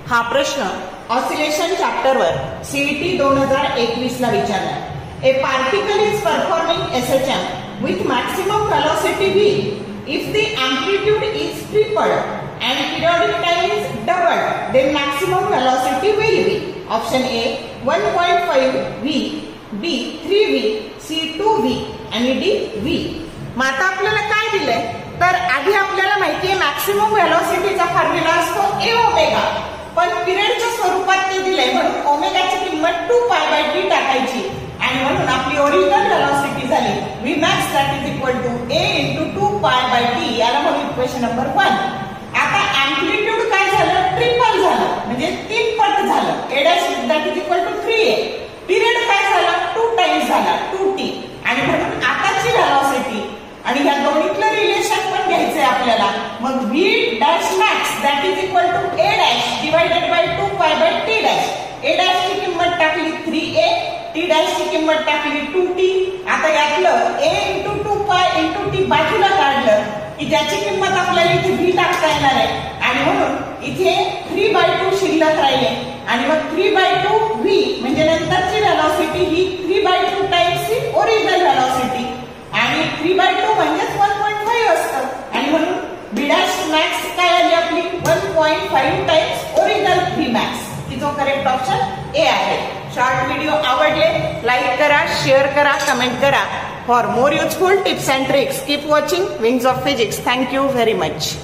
हा प्रश्न oscillation चॅप्टरवर CET 2021 ला विचारला. ए particle is performing SHM with maximum velocity v if the amplitude is tripled and periodic time is doubled, then maximum velocity will be option A 1.5 v, B 3v, C 2v आणि D v. मग आता आपल्याला काय दिलंय तर आधी आपल्याला माहिती आहे मॅक्सिमम वेलोसिटीचा फॉर्म्युला असतो a ओमेगा, पण पिरियडच्या स्वरूपात ते दिलंय म्हणून ओमेगाची किंमत 2π/t टाकायची आणि म्हणून आपली ओरिजिनल वेलोसिटी झाली vmax that is equal to a into 2π/t. याला म्हणू इक्वेशन नंबर 1. आता एम्प्लिट्यूड काय झालं ट्रिपल झालं म्हणजे 3 पट झालं a dash that is equal to 3a. Period काय झाला 2 टाइम्स झाला 2t आणि म्हणून आताची वेलोसिटी आणि ह्या दोन्हीतलं रिलेशन पण घ्यायचंय आपल्याला. मग v dash max that is equal to a dash divided by 2π/t dash. a dash ची किंमत टाकली 3a, t dash ची किंमत टाकली 2t. आता यातलं a into 2π into t बाजूला काढलं की ज्याची किंमत आपल्याला इथे v टाकता येणार आहे आणि म्हणून इथे 3/2 शिल्लक राहिले आणि मग 3/2 v म्हणजे नंतरची वेलोसिटी ही 3/2 टाइम्स ची ओरिजिनल वेलोसिटी आणि 3/2 म्हणजे 1.5 असतं आणि म्हणून v dash max काय आली आपली 1.5 टाइम्स ओरिजिनल v max. तिचा करेक्ट ऑप्शन ए आहे. शॉर्ट व्हिडिओ आवडले लाईक करा, शेअर करा, कमेंट करा. For more useful tips and tricks keep watching wings of physics. Thank you very much.